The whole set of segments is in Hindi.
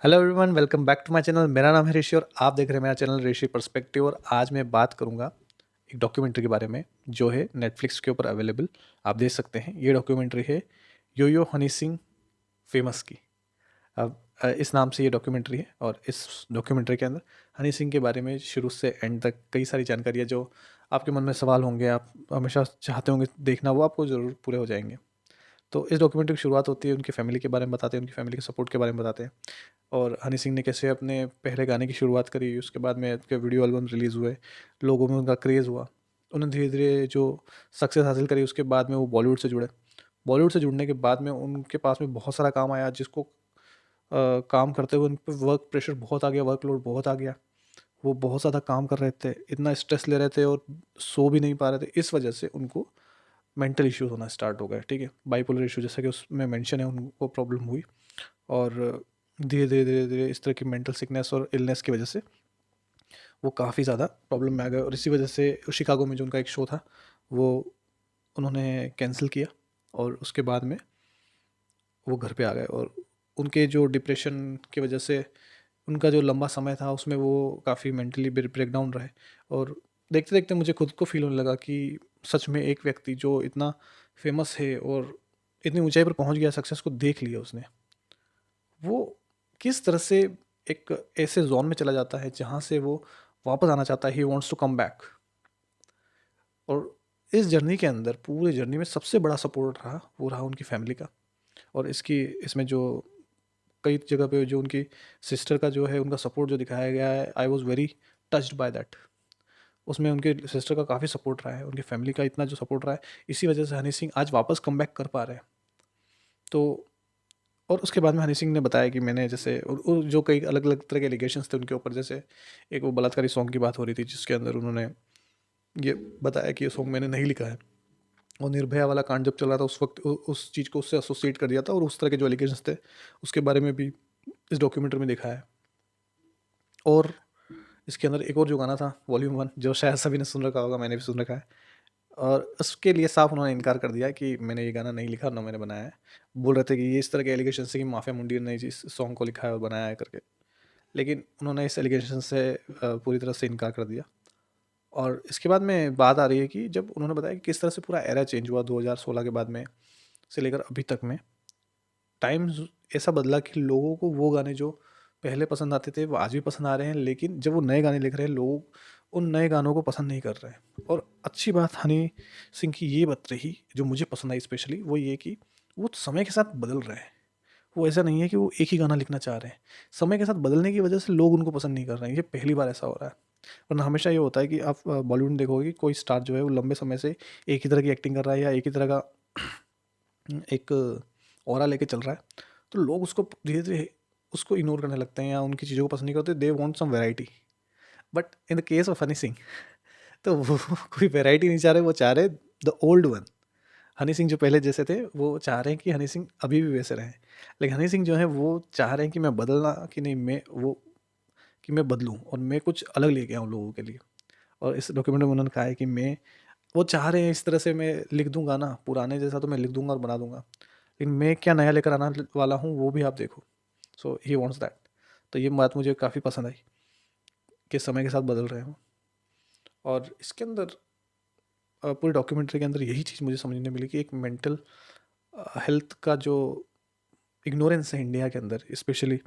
Hello everyone, welcome back to my channel. मेरा नाम है ऋषि और आप देख रहे हैं मेरा चैनल ऋषि पर्सपेक्टिव। और आज मैं बात करूंगा एक डॉक्यूमेंट्री के बारे में जो है नेटफ्लिक्स के ऊपर अवेलेबल। आप देख सकते हैं, ये डॉक्यूमेंट्री है यो यो हनी सिंह फेमस की। अब इस नाम से ये डॉक्यूमेंट्री है और इस डॉक्यूमेंट्री के अंदर हनी सिंह के बारे में शुरू से एंड तक कई सारी जानकारी है जो आपके मन में सवाल होंगे, आप हमेशा चाहते होंगे देखना, वो आपको ज़रूर पूरे हो जाएंगे। तो इस डॉक्यूमेंट्री की शुरुआत होती है उनकी फैमिली के बारे में बताते हैं, उनकी फैमिली के सपोर्ट के बारे में बताते हैं और हनी सिंह ने कैसे अपने पहले गाने की शुरुआत करी, उसके बाद में उनके वीडियो एल्बम रिलीज़ हुए, लोगों में उनका क्रेज़ हुआ। उन्होंने धीरे-धीरे जो सक्सेस हासिल करी, उसके बाद में वो बॉलीवुड से जुड़े। बॉलीवुड से जुड़ने के बाद में उनके पास में बहुत सारा काम आया, जिसको काम करते हुए उन पे वर्क प्रेशर बहुत आ गया, वर्कलोड बहुत आ गया। वो बहुत ज़्यादा काम कर रहे थे, इतना स्ट्रेस ले रहे थे और सो भी नहीं पा रहे थे। इस वजह से उनको मेंटल इश्यूज़ होना स्टार्ट हो गए, ठीक है? बाइपोलर इश्यू जैसा कि उसमें मेंशन है, उनको प्रॉब्लम हुई। और धीरे-धीरे इस तरह की मेंटल सिकनेस और इलनेस की वजह से वो काफ़ी ज़्यादा प्रॉब्लम में आ गए और इसी वजह से शिकागो में जो उनका एक शो था, वो उन्होंने कैंसल किया और उसके बाद में वो घर पे आ गए। और उनके जो डिप्रेशन की वजह से उनका जो लंबा समय था, उसमें वो काफ़ी मेंटली ब्रेकडाउन रहे। और देखते-देखते मुझे खुद को फ़ील होने लगा कि सच में एक व्यक्ति जो इतना फ़ेमस है और इतनी ऊँचाई पर पहुँच गया, सक्सेस को देख लिया उसने, वो किस तरह से एक ऐसे ज़ोन में चला जाता है जहाँ से वो वापस आना चाहता है, he wants to come back. और इस जर्नी के अंदर, पूरे जर्नी में सबसे बड़ा सपोर्ट रहा, वो रहा उनकी फैमिली का। और इसमें जो कई जगह पे जो उनकी सिस्टर का जो है, उनका सपोर्ट जो दिखाया गया है, I was very touched by that. उसमें उनके सिस्टर का काफ़ी सपोर्ट रहा है, उनकी फैमिली का इतना जो सपोर्ट रहा है, इसी वजह से हनी सिंह आज वापस कम बैक कर पा रहे हैं। तो और उसके बाद में हनी सिंह ने बताया कि मैंने जैसे जो कई अलग-अलग तरह के एलिगेशंस थे उनके ऊपर, जैसे एक वो बलात्कारी सॉन्ग की बात हो रही थी, जिसके अंदर उन्होंने ये बताया कि ये सॉन्ग मैंने नहीं लिखा है। और निर्भया वाला कांड जब चल रहा था, उस वक़्त उस चीज़ को उससे एसोसिएट कर दिया था और उस तरह के जो एलिगेशंस थे, उसके बारे में भी इस डॉक्यूमेंट्री में दिखाया है। और इसके अंदर एक और जो गाना था, वॉल्यूम 1, जो शायद सभी ने सुन रखा होगा, मैंने भी सुन रखा है। और उसके लिए साफ उन्होंने इनकार कर दिया कि मैंने ये गाना नहीं लिखा, ना मैंने बनाया है। बोल रहे थे कि ये इस तरह के एलिगेशंस है कि माफिया मुंडी ने इस सॉन्ग को लिखा है और बनाया है करके। लेकिन उन्होंने इस एलिगेशन से पूरी तरह से इनकार कर दिया। और इसके बाद में बात आ रही है कि जब उन्होंने बताया कि किस तरह से पूरा एरा चेंज हुआ 2016 के बाद में से लेकर अभी तक में, टाइम्स ऐसा बदला कि लोगों को वो गाने जो पहले पसंद आते थे, वो आज भी पसंद आ रहे हैं, लेकिन जब वो नए गाने लिख रहे हैं, लोग उन नए गानों को पसंद नहीं कर रहे हैं। और अच्छी बात हनी सिंह की ये बात रही, जो मुझे पसंद आई स्पेशली, वो ये कि वो समय के साथ बदल रहे हैं। वो ऐसा नहीं है कि वो एक ही गाना लिखना चाह रहे हैं। समय के साथ बदलने की वजह से लोग उनको पसंद नहीं कर रहे हैं। ये पहली बार ऐसा हो रहा है। वरना हमेशा ये होता है कि आप बॉलीवुड में देखोगे कि कोई स्टार जो है, वो लंबे समय से एक ही तरह की एक्टिंग कर रहा है या एक ही तरह का एक ऑरा लेके चल रहा है, तो लोग उसको धीरे-धीरे उसको इग्नोर करने लगते हैं या उनकी चीज़ों को पसंद नहीं करते। They want some variety. But in the case of Honey Singh, तो वो कोई वैरायटी नहीं चाह रहे, वो चाह रहे the old one. Honey Singh जो पहले जैसे थे, वो चाह रहे हैं कि हनी सिंह अभी भी वैसे रहें। लेकिन हनी सिंह जो है, वो चाह रहे हैं कि मैं बदलना, कि नहीं, मैं बदलूँ और मैं कुछ अलग लेके आऊँ लोगों के लिए। और इस डॉक्यूमेंट में उन्होंने कहा है कि वो चाह रहे हैं इस तरह से मैं लिख दूँ गाना, पुराने जैसा तो मैं लिख दूँगा और बना दूँगा। लेकिन मैं क्या नया लेकर आना वाला हूँ, वो भी आप देखो। सो ही वांट्स दैट। तो ये बात मुझे काफ़ी पसंद आई कि समय के साथ बदल रहे हो। और इसके अंदर पूरी डॉक्यूमेंट्री के अंदर यही चीज़ मुझे समझने मिली कि एक मेंटल हेल्थ का जो इग्नोरेंस है इंडिया के अंदर, स्पेशली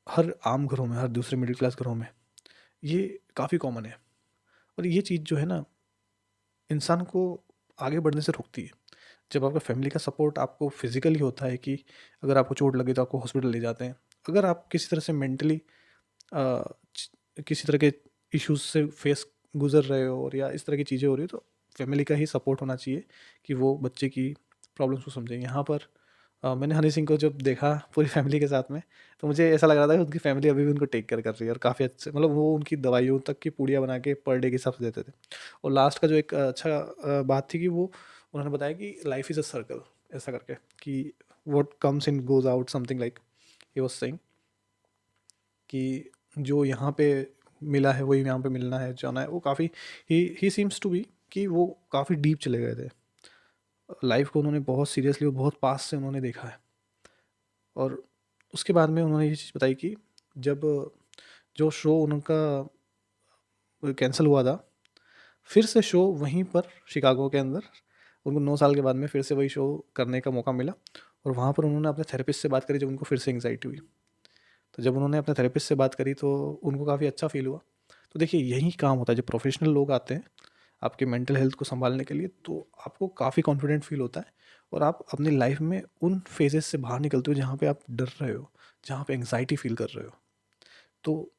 हर आम घरों में, हर दूसरे मिडिल क्लास घरों में, ये काफ़ी कॉमन है। और ये चीज़ जो है ना, इंसान को आगे बढ़ने से रोकती है। जब आपका फैमिली का सपोर्ट आपको फिजिकली होता है कि अगर आपको चोट लगे तो आपको हॉस्पिटल ले जाते हैं। अगर आप किसी तरह से मेंटली किसी तरह के इश्यूज से फेस गुजर रहे हो और या इस तरह की चीज़ें हो रही हो, तो फैमिली का ही सपोर्ट होना चाहिए कि वो बच्चे की प्रॉब्लम्स को समझें। यहाँ पर मैंने हनी सिंह को जब देखा पूरी फैमिली के साथ में, तो मुझे ऐसा लग रहा था कि उनकी फैमिली अभी भी उनको टेक केयर कर रही है और काफ़ी अच्छे, मतलब वो उनकी दवाइयों तक की पुड़िया बना के पर डे के हिसाब से देते थे। और लास्ट का जो एक अच्छा बात थी कि वो उन्होंने बताया कि लाइफ इज़ अ सर्कल, ऐसा करके, कि what comes in goes out, something like he was saying कि जो यहाँ पे मिला है वही यहाँ पे मिलना है, जाना है। वो काफ़ी ही सीम्स टू बी कि वो काफ़ी डीप चले गए थे। लाइफ को उन्होंने बहुत सीरियसली और बहुत पास से उन्होंने देखा है। और उसके बाद में उन्होंने ये चीज़ बताई कि जब जो शो उनका कैंसिल हुआ था, फिर से शो वहीं पर शिकागो के अंदर उनको 9 साल के बाद में फिर से वही शो करने का मौका मिला, और वहाँ पर उन्होंने अपने थेरेपिस्ट से बात करी जब उनको फिर से एंग्जाइटी हुई। तो जब उन्होंने अपने थेरेपिस्ट से बात करी तो उनको काफ़ी अच्छा फ़ील हुआ। तो देखिए यही काम होता है, जब प्रोफेशनल लोग आते हैं आपके मेंटल हेल्थ को संभालने के लिए, तो आपको काफ़ी कॉन्फिडेंट फील होता है, और आप अपनी लाइफ में उन फेजेस से बाहर निकलते हो जहाँ पे आप डर रहे हो, जहाँ पे एंग्जाइटी फील कर रहे हो। तो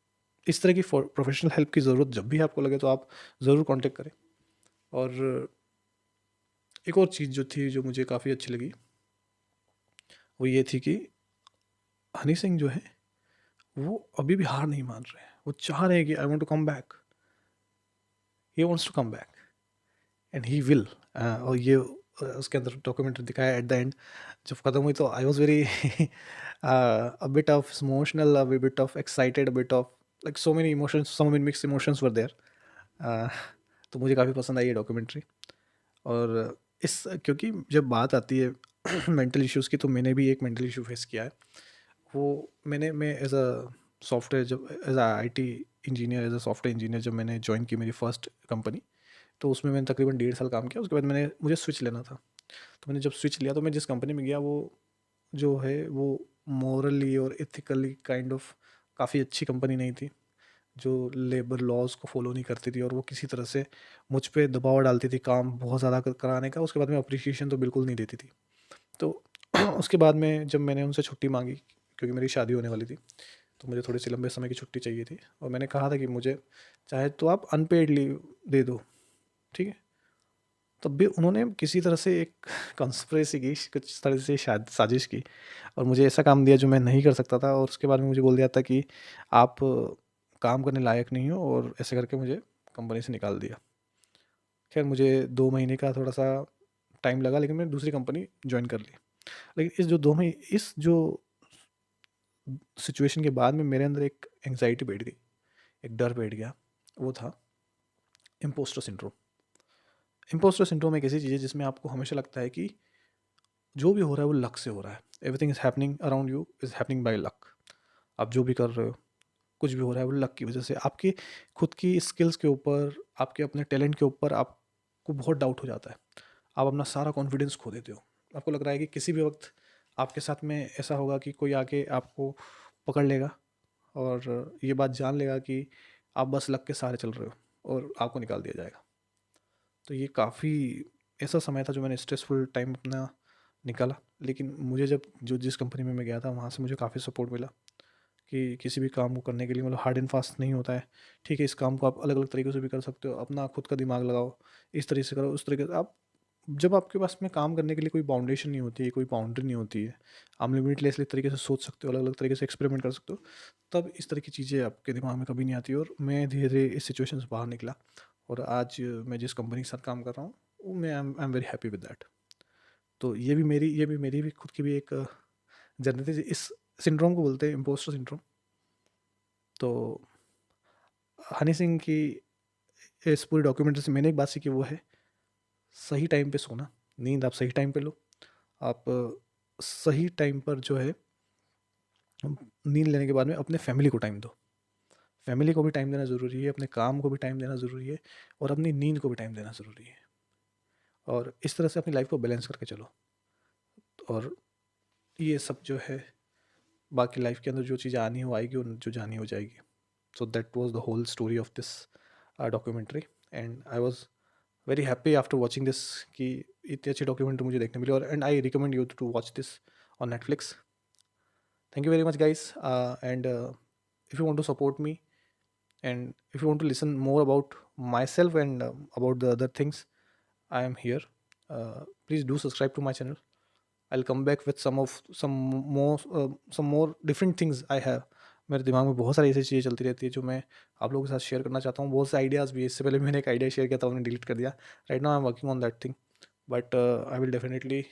इस तरह की प्रोफेशनल हेल्प की ज़रूरत जब भी आपको लगे तो आप ज़रूर कांटेक्ट करें। और एक और चीज़ जो थी जो मुझे काफ़ी अच्छी लगी, वो ये थी कि हनी सिंह जो है वो अभी भी हार नहीं मान रहे हैं, वो चाह रहे हैं कि I want to come back, he wants to come back and he will. और ये उसके अंदर डॉक्यूमेंट्री दिखाया एट द एंड जब ख़त्म हुई, तो I was very a bit of emotional, a bit of excited, a bit of like so many emotions, so many mixed emotions were there. तो मुझे काफ़ी पसंद आई ये डॉक्यूमेंट्री। और इस क्योंकि जब बात आती है मेंटल इश्यूज़ की, तो मैंने भी एक मेंटल इशू फेस किया है। वो मैं एज अ सॉफ्टवेयर, जब as a IT engineer, as a software engineer जब मैंने ज्वाइन की मेरी फर्स्ट कंपनी, तो उसमें मैंने तकरीबन 1.5 साल काम किया। उसके बाद मुझे स्विच लेना था। तो मैंने जब स्विच लिया, तो मैं जिस कंपनी में गया वो जो है वो मॉरली और एथिकली काइंड ऑफ काफ़ी अच्छी कंपनी नहीं थी, जो लेबर लॉज को फॉलो नहीं करती थी, और वो किसी तरह से मुझ पे दबाव डालती थी काम बहुत ज़्यादा कराने का। उसके बाद में अप्रिसिएशन तो बिल्कुल नहीं देती थी। तो उसके बाद में जब मैंने उनसे छुट्टी मांगी, क्योंकि मेरी शादी होने वाली थी, तो मुझे थोड़ी सी लंबे समय की छुट्टी चाहिए थी, और मैंने कहा था कि मुझे चाहे तो आप अनपेड लीव दे दो, ठीक है। तब भी उन्होंने किसी तरह से एक कंस्पिरेसी की, कुछ तरह से साजिश की, और मुझे ऐसा काम दिया जो मैं नहीं कर सकता था, और उसके बाद में मुझे बोल दिया था कि आप काम करने लायक नहीं हो, और ऐसे करके मुझे कंपनी से निकाल दिया। खैर मुझे 2 महीने का थोड़ा सा टाइम लगा, लेकिन मैंने दूसरी कंपनी ज्वाइन कर ली। लेकिन इस जो सिचुएशन के बाद में मेरे अंदर एक एंग्जाइटी बैठ गई, एक डर बैठ गया। वो था इम्पोस्टर सिंड्रोम। इम्पोस्टर सिंड्रोम एक ऐसी चीज़ है जिसमें आपको हमेशा लगता है कि जो भी हो रहा है वो लक से हो रहा है। Everything is happening around you is happening by luck. आप जो भी कर रहे हो, कुछ भी हो रहा है वो लक की वजह से। आपकी खुद की स्किल्स के ऊपर, आपके अपने टैलेंट के ऊपर आपको बहुत डाउट हो जाता है। आप अपना सारा कॉन्फिडेंस खो देते हो। आपको लग रहा है कि किसी भी वक्त आपके साथ में ऐसा होगा कि कोई आके आपको पकड़ लेगा, और ये बात जान लेगा कि आप बस लक के सहारे चल रहे हो, और आपको निकाल दिया जाएगा। तो ये काफ़ी ऐसा समय था जो मैंने स्ट्रेसफुल टाइम अपना निकाला। लेकिन मुझे जब जो जिस कंपनी में मैं गया था वहाँ से मुझे काफ़ी सपोर्ट मिला कि किसी भी काम को करने के लिए, मतलब हार्ड एंड फास्ट नहीं होता है। ठीक है, इस काम को आप अलग अलग तरीक़ों से भी कर सकते हो, अपना खुद का दिमाग लगाओ, इस तरीके से करो, उस तरीके से आप, जब आपके पास में काम करने के लिए कोई बाउंडेशन नहीं होती है, कोई बाउंड्री नहीं होती है, आप लिमिटलेसली तरीके से सोच सकते हो, अलग अलग तरीके से एक्सपेरिमेंट कर सकते हो, तब इस तरह की चीज़ें आपके दिमाग में कभी नहीं आती। और मैं धीरे धीरे इस सिचुएशन से बाहर निकला, और आज मैं जिस कंपनी के साथ काम कर रहा हूँ, वो मैं I am very happy with that. तो ये भी मेरी भी खुद की भी एक जर्नी थी। इस सिंड्रोम को बोलते हैं इम्पोस्टर सिंड्रोम। तो हनी सिंह की इस पूरी डॉक्यूमेंट्री से मैंने एक बात सीखी, वो है सही टाइम पे सोना। नींद आप सही टाइम पे लो। आप सही टाइम पर जो है नींद लेने के बाद में अपने फैमिली को टाइम दो। फैमिली को भी टाइम देना ज़रूरी है, अपने काम को भी टाइम देना ज़रूरी है, और अपनी नींद को भी टाइम देना ज़रूरी है। और इस तरह से अपनी लाइफ को बैलेंस करके चलो। और ये सब जो है बाकी लाइफ के अंदर जो चीज़ें आनी हो आएगी, और जो जानी हो जाएगी। So that was the whole story of this documentary, and I was very happy after watching this कि इतनी अच्छी डॉक्यूमेंट्री मुझे देखने मिली। और and I recommend you to watch this on Netflix. Thank you very much, guys. And if you want to support me, and if you want to listen more about myself and about the other things, I am here. Please do subscribe to my channel. I'll come back with some more different things I have. मेरे दिमाग में बहुत सारी ऐसी चीज़ें चलती रहती है जो मैं आप लोगों के साथ शेयर करना चाहता हूँ। बहुत से आइडियाज़ भी, इससे पहले मैंने एक आइडिया शेयर किया था, उन्हें डिलीट कर दिया। Right now I am working on that thing, but I will definitely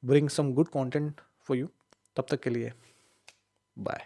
bring some good content for you. तब तक के लिए बाय।